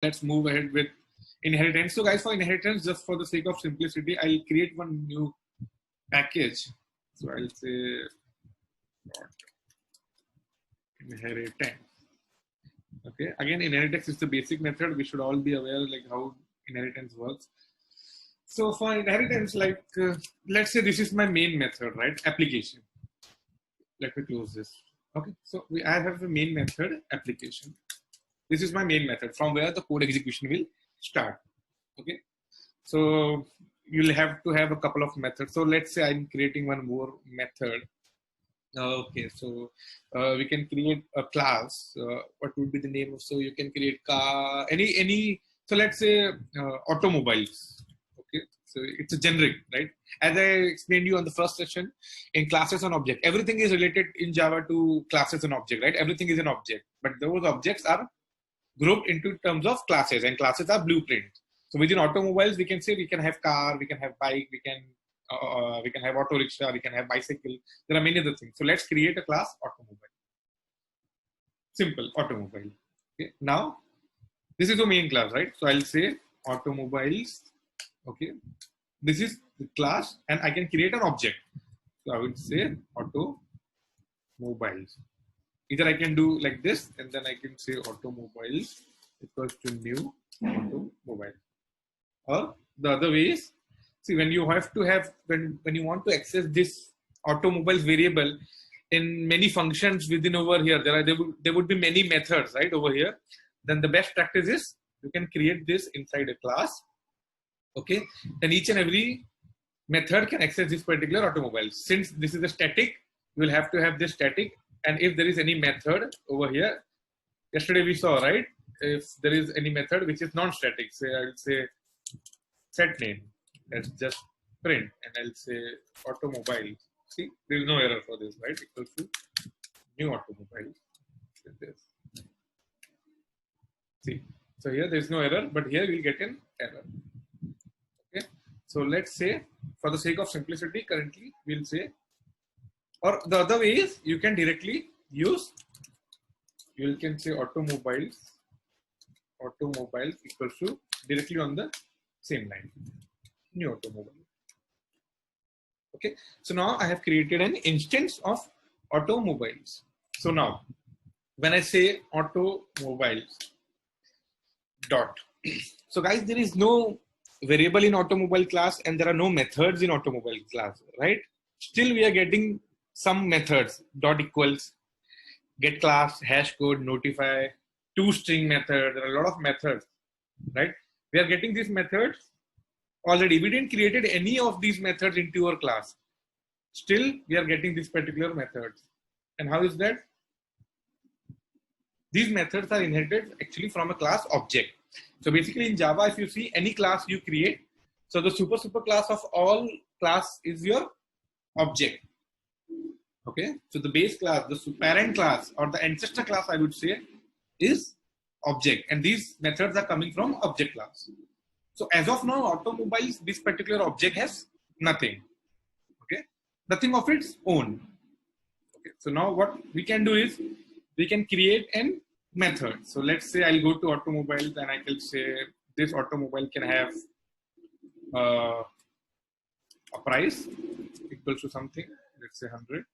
let's move ahead with inheritance. So guys, for inheritance, just for the sake of simplicity, I'll create one new package. So I'll say inheritance. Okay, again, inheritance is the basic method. We should all be aware like how inheritance works. So for inheritance, like let's say this is my main method, right? Application. Let me close this. Okay, so I have a main method application. This is my main method from where the code execution will start. Okay, so you'll have to have a couple of methods. So let's say I'm creating one more method. Okay, so we can create a class. What would be the name of? So you can create car, any. So let's say automobiles. Okay, so it's a generic, right? As I explained you on the first session, in classes and object, everything is related in Java to classes and object, right? Everything is an object, but those objects are grouped into terms of classes, and classes are blueprints. So within automobiles, we can say we can have car, we can have bike, we can have auto rickshaw, we can have bicycle. There are many other things. So let's create a class automobile. Simple automobile. Okay. Now this is the main class, right? So I'll say automobiles. Okay. This is the class, and I can create an object. So I would say automobiles. Either I can do like this, and then I can say automobiles equals to new automobile. Or the other way is, see, when you have to have, when you want to access this automobiles variable in many functions within over here, there would be many methods, right, over here. Then the best practice is you can create this inside a class. Okay, and each and every method can access this particular automobile. Since this is a static, you will have to have this static. And if there is any method over here, yesterday we saw, right? If there is any method which is non-static, say I'll say set name, let's just print, and I'll say automobile. See, there is no error for this, right? Equals to new automobile. This. See, so here there is no error, but here we'll get an error. Okay, so let's say for the sake of simplicity, currently we'll say, or the other way is you can directly use, you can say automobiles equals to directly on the same line, new automobile. Okay, so now I have created an instance of automobiles. So now when I say automobiles dot, so guys, there is no variable in automobile class and there are no methods in automobile class, right? Still we are getting some methods, dot equals, get class, hash code, notify, toString method. There are a lot of methods, right? We are getting these methods already. We didn't created any of these methods into our class. Still we are getting these particular methods. And how is that? These methods are inherited actually from a class object. So basically in Java, if you see any class you create, so the super class of all class is your object. Okay, so the base class, the parent class or the ancestor class, I would say, is object, and these methods are coming from object class. So as of now, automobiles, this particular object has nothing. Okay, nothing of its own. Okay, so now what we can do is we can create an method. So let's say I'll go to automobiles and I can say this automobile can have a price equals to something. Let's say 100.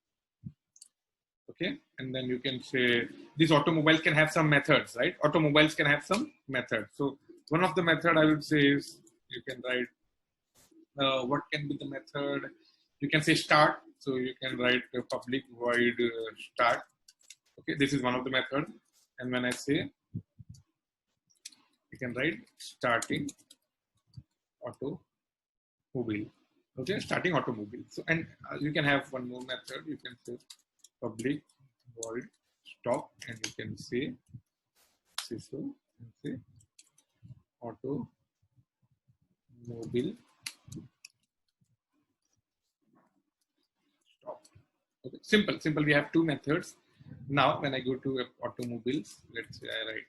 Okay, and then you can say this automobile can have some methods, right? Automobiles can have some methods. So one of the method I would say is you can write what can be the method. You can say start. So you can write a public void start. Okay, this is one of the methods. And when I say, you can write starting automobile. Okay, starting automobile. So and you can have one more method. You can say public void stop, and you can say so and say automobile stop. Okay, simple. We have two methods. Now when I go to automobiles, let's say I write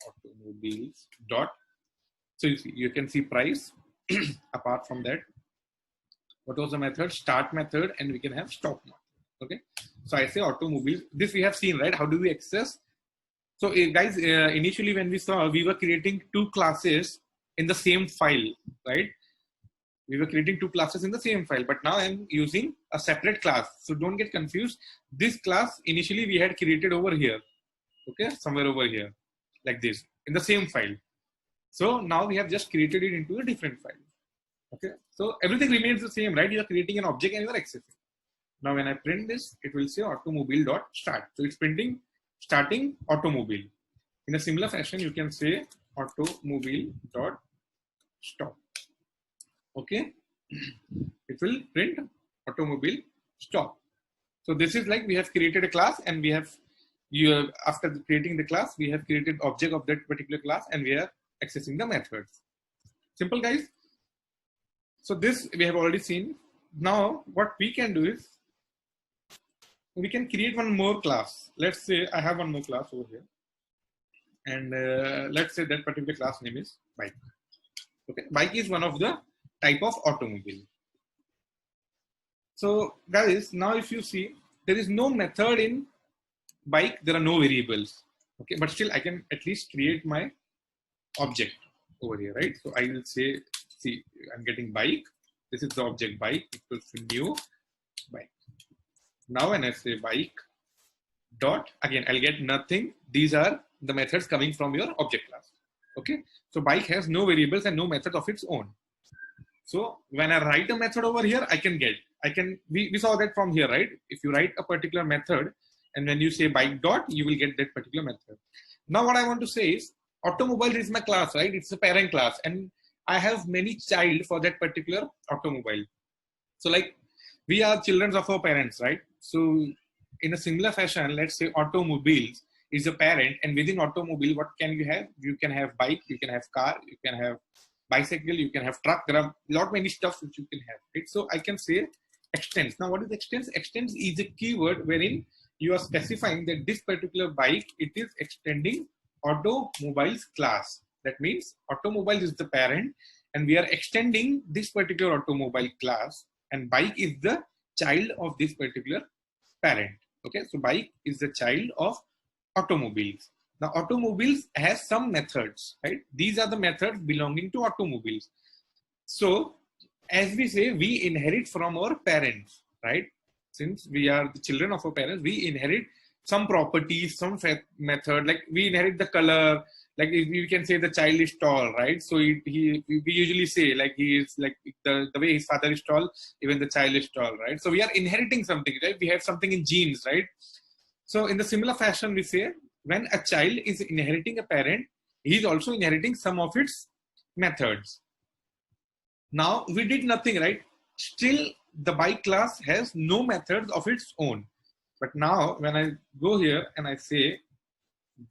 automobiles dot. So you can see price. Apart from that, what was the method? Start method, and we can have stop method. Okay, so I say automobiles. This we have seen, right? How do we access So guys, initially when we saw, we were creating two classes in the same file, right? We were creating two classes in the same file, but now I'm using a separate class. So don't get confused. This class initially we had created over here, okay, somewhere over here, like this, in the same file. So now we have just created it into a different file. Okay, so everything remains the same, right? You are creating an object and you are accessing. Now when I print this, it will say automobile.start. So it's printing starting automobile. In a similar fashion, you can say automobile.stop. Okay, it will print automobile stop. So this is like we have created a class, and we have after creating the class, we have created object of that particular class, and we are accessing the methods. Simple, guys. So this we have already seen. Now what we can do is we can create one more class. Let's say I have one more class over here, and let's say that particular class name is bike. Okay, bike is one of the type of automobile. So guys, now if you see, there is no method in bike, there are no variables. Okay, but still I can at least create my object over here, right? So I will say, see, I'm getting bike. This is the object bike equals to new bike. Now when I say bike dot, again I'll get nothing. These are the methods coming from your object class. Okay, so bike has no variables and no method of its own. So when I write a method over here, we saw that from here, right? If you write a particular method and when you say bike dot, you will get that particular method. Now what I want to say is automobile is my class, right? It's a parent class, and I have many child for that particular automobile. So like we are children of our parents, right? So in a similar fashion, let's say automobiles is a parent, and within automobile, what can you have? You can have bike, you can have car, you can have bicycle, you can have truck. There are a lot many stuff which you can have, right? So I can say extends. Now what is extends? Extends is a keyword wherein you are specifying that this particular bike, it is extending automobiles class. That means automobile is the parent, and we are extending this particular automobile class, and bike is the child of this particular parent. Okay, so bike is the child of automobiles. Now automobiles has some methods, right? These are the methods belonging to automobiles. So as we say, we inherit from our parents, right? Since we are the children of our parents, we inherit some properties, some method, like we inherit the color, like you can say the child is tall, right? So we usually say like he is like the way his father is tall, even the child is tall, right? So we are inheriting something, right? We have something in genes, right? So in the similar fashion, we say when a child is inheriting a parent, he is also inheriting some of its methods. Now we did nothing, right? Still the bike class has no methods of its own. But now when I go here and I say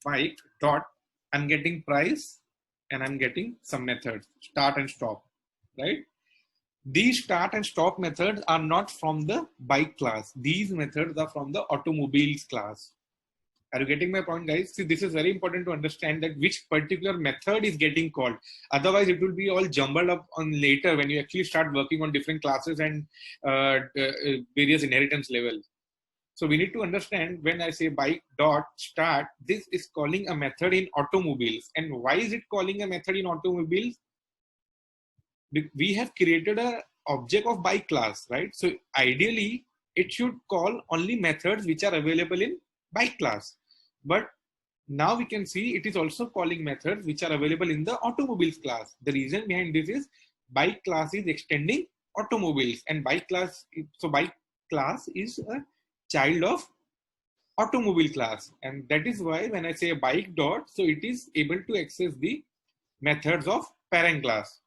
bike dot, I'm getting price and I'm getting some methods, start and stop, right? These start and stop methods are not from the bike class. These methods are from the automobiles class. Are you getting my point, guys? See, this is very important to understand that which particular method is getting called. Otherwise, it will be all jumbled up on later when you actually start working on different classes and various inheritance levels. So we need to understand when I say bike dot start, this is calling a method in automobiles. And why is it calling a method in automobiles? We have created a object of bike class, right? So ideally, it should call only methods which are available in bike class. But now we can see it is also calling methods which are available in the automobiles class. The reason behind this is bike class is extending automobiles, and bike class, so bike class is a child of automobile class, and that is why when I say bike dot, so it is able to access the methods of parent class.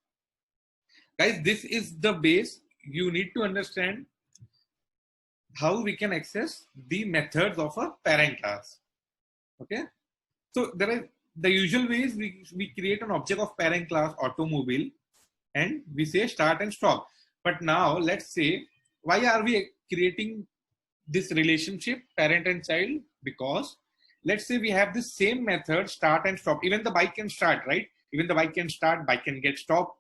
Guys, this is the base. You need to understand how we can access the methods of a parent class. Okay, so there are the usual ways we create an object of parent class automobile and we say start and stop. But now let's say, why are we creating this relationship parent and child? Because let's say we have the same method start and stop. Even the bike can start, right? Even the bike can start, bike can get stopped.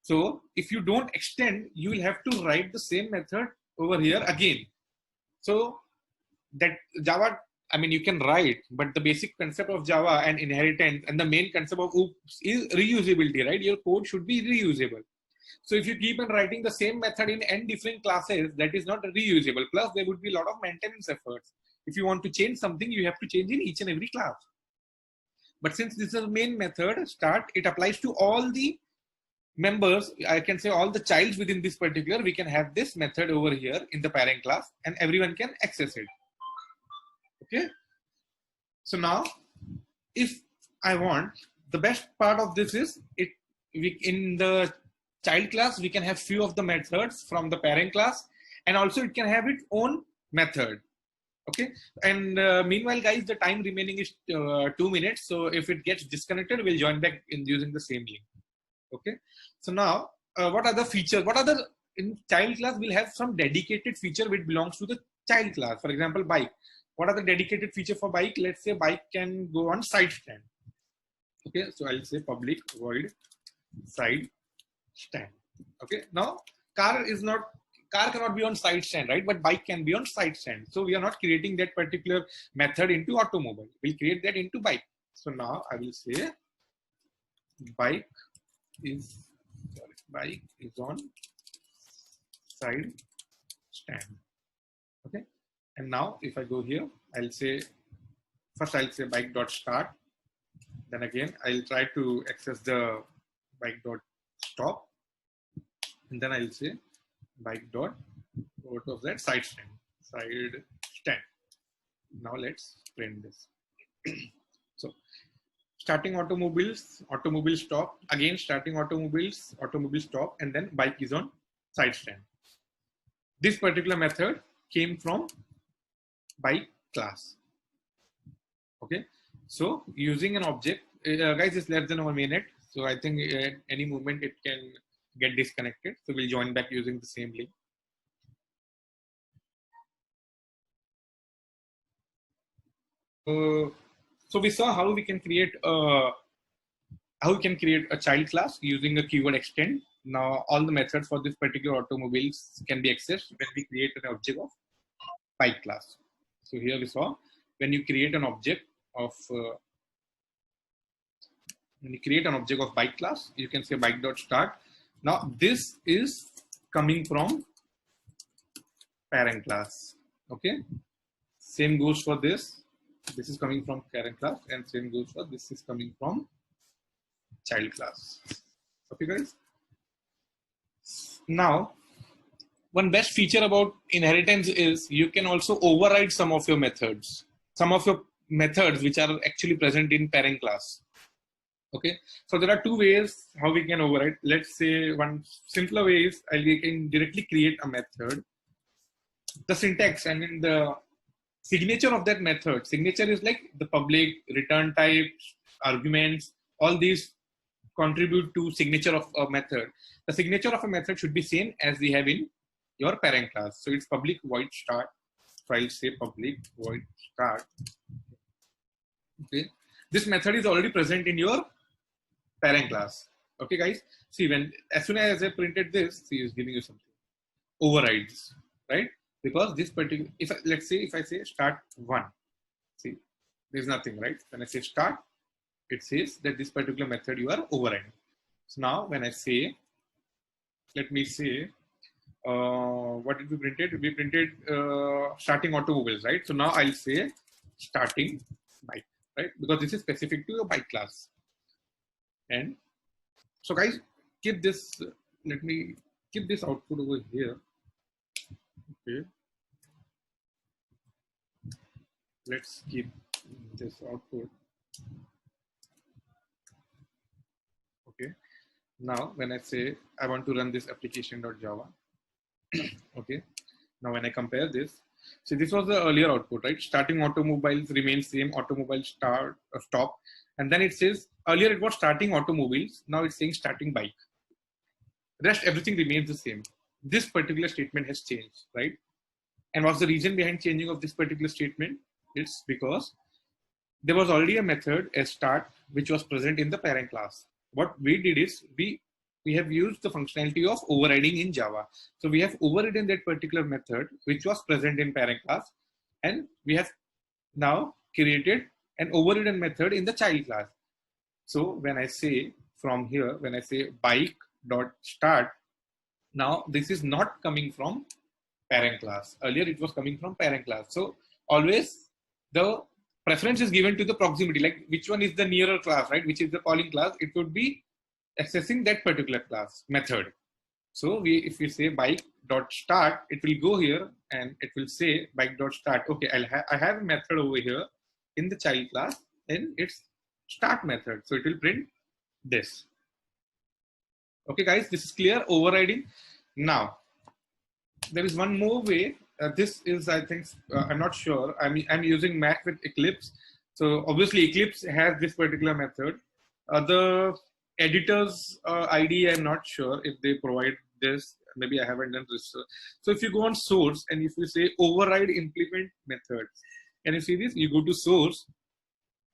So if you don't extend, you will have to write the same method over here again. So that Java I mean, you can write, but the basic concept of Java and inheritance and the main concept of OOPS is reusability, right? Your code should be reusable. So if you keep on writing the same method in n different classes, that is not reusable. Plus, there would be a lot of maintenance efforts. If you want to change something, you have to change in each and every class. But since this is a main method, start, it applies to all the members. I can say all the childs within this particular, we can have this method over here in the parent class and everyone can access it. Okay. So now, if I want, the best part of this is in the child class, we can have few of the methods from the parent class, and also it can have its own method. Okay. And meanwhile, guys, the time remaining is 2 minutes. So if it gets disconnected, we'll join back in using the same link. Okay. So now, what are the features? In child class, we'll have some dedicated feature which belongs to the child class. For example, bike. What are the dedicated feature for bike? Let's say bike can go on side stand. Okay, so I'll say public void side stand. Okay, now car cannot be on side stand, right? But bike can be on side stand. So we are not creating that particular method into automobile. We'll create that into bike. So now I will say bike is on side stand. Okay. And now if I go here, I'll say bike.start. Then again, I'll try to access the bike.stop. And then I'll say bike.what was that? Side stand. Now let's print this. So starting automobiles, automobile stop. Again, starting automobiles, automobile stop. And then bike is on side stand. This particular method came from bike class. Okay, so using an object, guys, it's less than 1 minute, so I think at any moment it can get disconnected, so we'll join back using the same link. So we saw how we can create a child class using a keyword extend. Now all the methods for this particular automobiles can be accessed when we create an object of bike class. So here we saw when you create an object of bike class, you can say bike.start. Now this is coming from parent class. Okay, same goes for this. This is coming from parent class, and same goes for this is coming from child class. Okay, guys. Now, one best feature about inheritance is you can also override some of your methods which are actually present in parent class. Okay, so there are two ways how we can override. Let's say one simpler way is we can directly create a method. The syntax and in the signature of that method, signature is like the public, return type, arguments, all these contribute to signature of a method. The signature of a method should be same as we have in your parent class. So it's public void start. So I'll say public void start. Okay, this method is already present in your parent class. Okay, guys. See, as soon as I printed this, see, it's giving you something. Overrides, right? Because this particular, let's say if I say start 1, see, there's nothing, right? When I say start, it says that this particular method you are overriding. So now when I say, let me say, what did we printed? We printed starting automobiles, right? So now I'll say starting bike, right? Because this is specific to your bike class. And so guys, keep this, let me keep this output over here. Okay. Let's keep this output. Okay. Now, when I say I want to run this application.java, okay. Now, when I compare this, see, this was the earlier output, right? Starting automobiles remains same, automobile start, stop. And then it says, earlier it was starting automobiles. Now it's saying starting bike. Rest, everything remains the same. This particular statement has changed, right? And what's the reason behind changing of this particular statement? It's because there was already a method as start, which was present in the parent class. What we did is we have used the functionality of overriding in Java. So we have overridden that particular method, which was present in parent class, and we have now created an overridden method in the child class. So when I say from here, when I say bike dot start, now this is not coming from parent class. Earlier it was coming from parent class. So always the preference is given to the proximity, like which one is the nearer class, right? Which is the calling class, it would be accessing that particular class method. So if we say bike dot start, it will go here and it will say bike dot start. Okay, I have a method over here in the child class and it's start method. So it will print this. Okay, guys, this is clear. Overriding. Now, there is one more way. This is, I think, I'm not sure. I'm using Mac with Eclipse. So obviously Eclipse has this particular method. The editors ID, I'm not sure if they provide this. Maybe I haven't done research. So if you go on source and if you say override implement method, can you see this? You go to source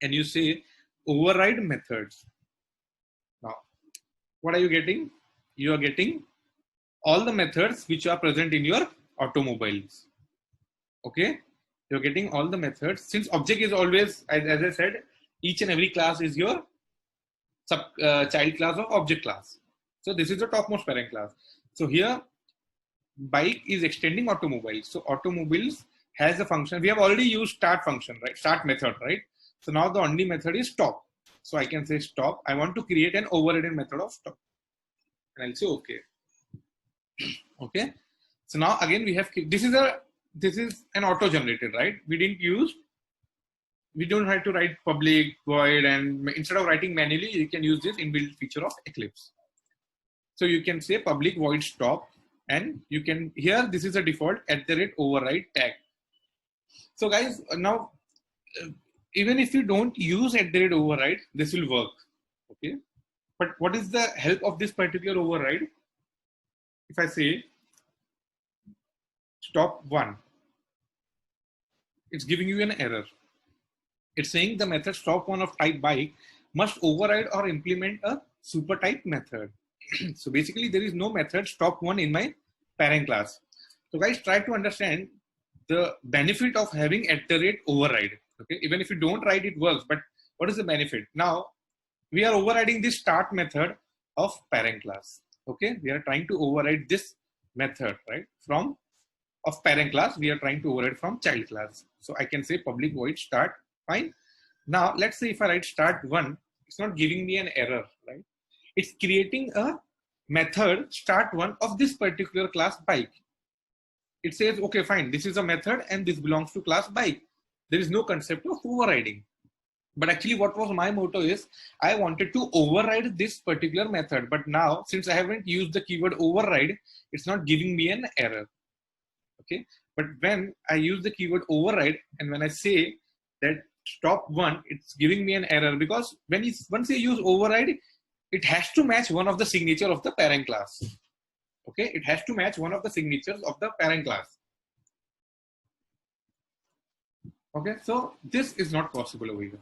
and you say override methods. Now, what are you getting? You are getting all the methods which are present in your automobiles. Okay, you're getting all the methods. Since object is always, as I said, each and every class is your child class of object class. So this is the topmost parent class. So here, bike is extending automobiles. So automobiles has a function. We have already used start function, right? Start method, right? So now the only method is stop. So I can say stop. I want to create an overridden method of stop. And I'll say okay. Okay. So now again we have, this is an auto generated, right? We don't have to write public void, and instead of writing manually, you can use this inbuilt feature of Eclipse. So you can say public void stop, and you can, here, this is a default @override tag. So guys, now, even if you don't use @override, this will work. Okay. But what is the help of this particular override? If I say stop 1, it's giving you an error. It's saying the method stop1 of type bike must override or implement a super type method. So basically there is no method stop1 in my parent class. So guys, try to understand the benefit of having @override. Okay, even if you don't write, it works, but what is the benefit? Now we are overriding this start method of parent class. Okay, we are trying to override this method, right? From of parent class, we are trying to override from child class. So I can say public void start, fine. Now let's say if I write start1, it's not giving me an error, right? It's creating a method start1 of this particular class bike. It says, okay, fine, this is a method and this belongs to class bike. There is no concept of overriding. But actually what was my motto is, I wanted to override this particular method. But now, since I haven't used the keyword override, it's not giving me an error. Okay. But when I use the keyword override, and when I say that stop1, it's giving me an error, because once you use override, it has to match one of the signature of the parent class. Okay. It has to match one of the signatures of the parent class. Okay. So this is not possible over here.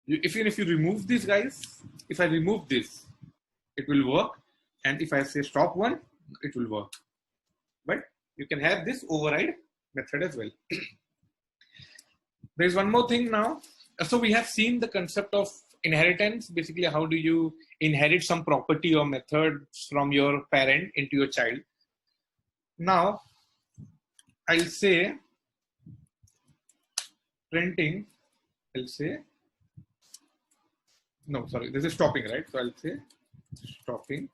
Even if you remove this, guys, if I remove this, it will work. And if I say stop1, it will work. But you can have this override method as well. There's one more thing now. So we have seen the concept of inheritance. Basically, how do you inherit some property or method from your parent into your child? Now, I'll say printing, I'll say, no, sorry, this is stopping, right? So I'll say stopping.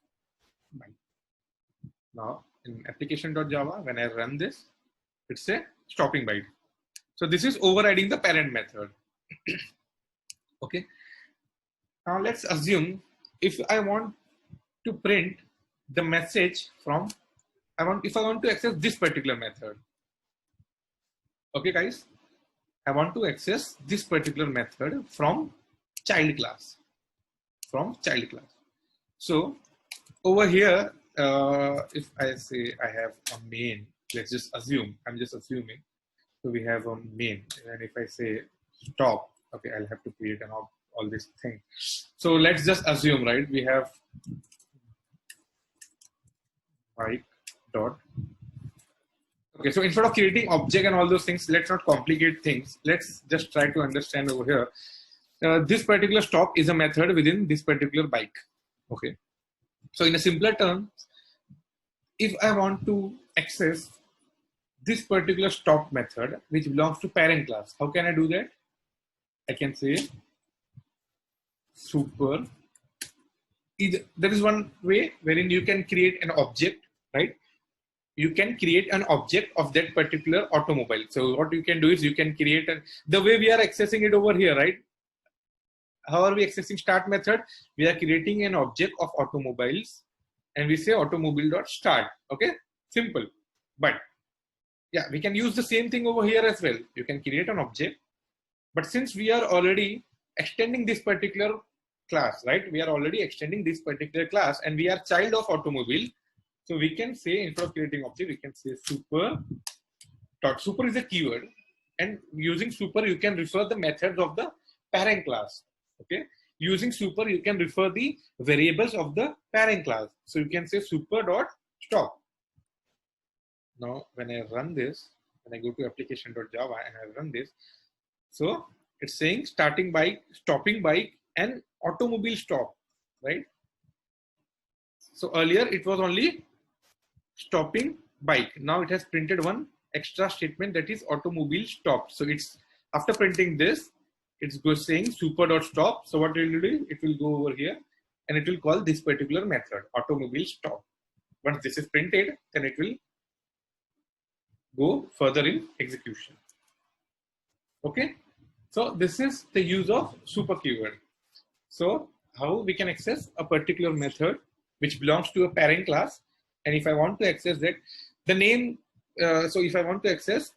Now in application.java, when I run this, it's a stopping byte. So this is overriding the parent method. Okay. Now let's assume if I want to print the message from, if I want to access this particular method. Okay, guys, I want to access this particular method from child class. So over here, if I say I have a main, let's just assume, I'm just assuming. So we have a main, and if I say stop, okay, I'll have to create all this thing. So let's just assume, right? We have bike dot Okay, so instead of creating object and all those things, let's not complicate things. Let's just try to understand over here. This particular stop is a method within this particular bike. Okay, so in a simpler term, if I want to access this particular stop method, which belongs to parent class, how can I do that? I can say super. There is one way wherein you can create an object, right? You can create an object of that particular automobile. So what you can do is you can create the way we are accessing it over here, right? How are we accessing start method? We are creating an object of automobiles and we say automobile.start. Okay, simple. But yeah, we can use the same thing over here as well. You can create an object, but since we are already extending this particular class, right? We are already extending this particular class and we are child of automobile. So we can say, instead of creating object, we can say super dot. Super is a keyword, and using super, you can refer the methods of the parent class. Okay, using super, you can refer the variables of the parent class. So you can say super dot stop. Now, when I run this, when I go to application.java and I run this, so it's saying starting bike, stopping bike, and automobile stop, right? So earlier it was only stopping bike. Now it has printed one extra statement, that is automobile stop. So it's after printing this, it's saying super.stop. So what it will do, it will go over here and it will call this particular method, automobile stop. Once this is printed, then it will go further in execution. Okay, so this is the use of super keyword. So how we can access a particular method which belongs to a parent class, and if I want to access that, the name, so if I want to access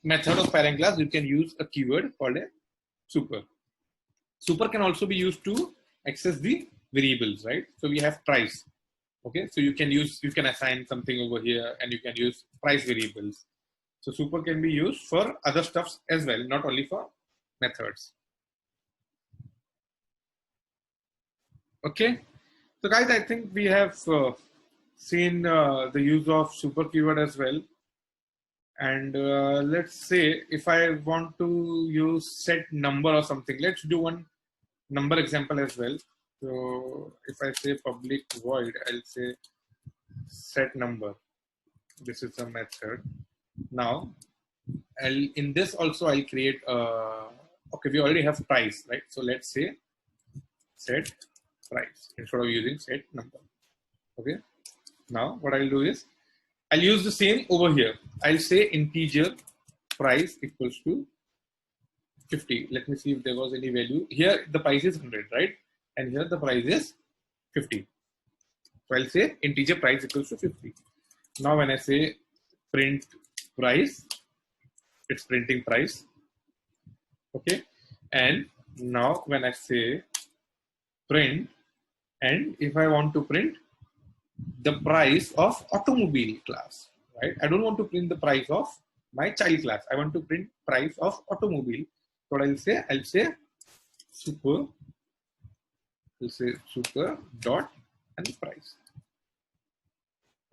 method of parent class, you can use a keyword called a super. Super can also be used to access the variables, right? So we have price. Okay, so you can assign something over here and you can use price variables. So super can be used for other stuffs as well, not only for methods. Okay, so guys, I think we have seen the use of super keyword as well. And let's say if I want to use set number or something, let's do one number example as well. So if I say public void, I'll say set number. This is a method. Now, in this also I'll create okay, we already have price, right? So let's say set price instead of using set number. Okay. Now what I'll do is I'll use the same over here. I'll say integer price equals to 50. Let me see if there was any value. Here the price is 100, right? And here the price is 50. So I'll say integer price equals to 50. Now when I say print price, it's printing price. Okay. And now when I say print, and if I want to print the price of automobile class, right? I don't want to print the price of my child class. I want to print price of automobile. So what I'll say super. I'll say super dot and price.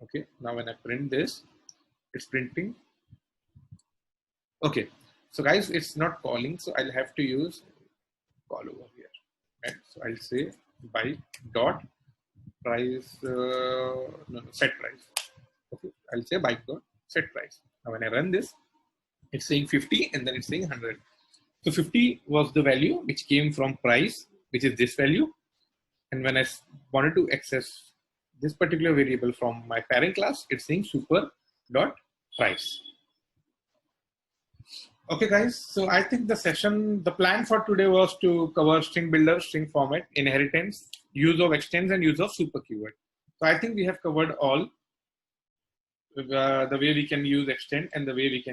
Okay. Now when I print this, it's printing. Okay. So guys, it's not calling. So I'll have to use call over here. Right? So I'll say by dot price, set price. Okay, I'll say bike dot set price. Now when I run this, it's saying 50 and then it's saying 100. So 50 was the value which came from price, which is this value. And when I wanted to access this particular variable from my parent class, it's saying super dot price. Okay guys, so I think the plan for today was to cover string builder, string format, inheritance, use of extends, and use of super keyword. So I think we have covered all the way we can use extend and the way we can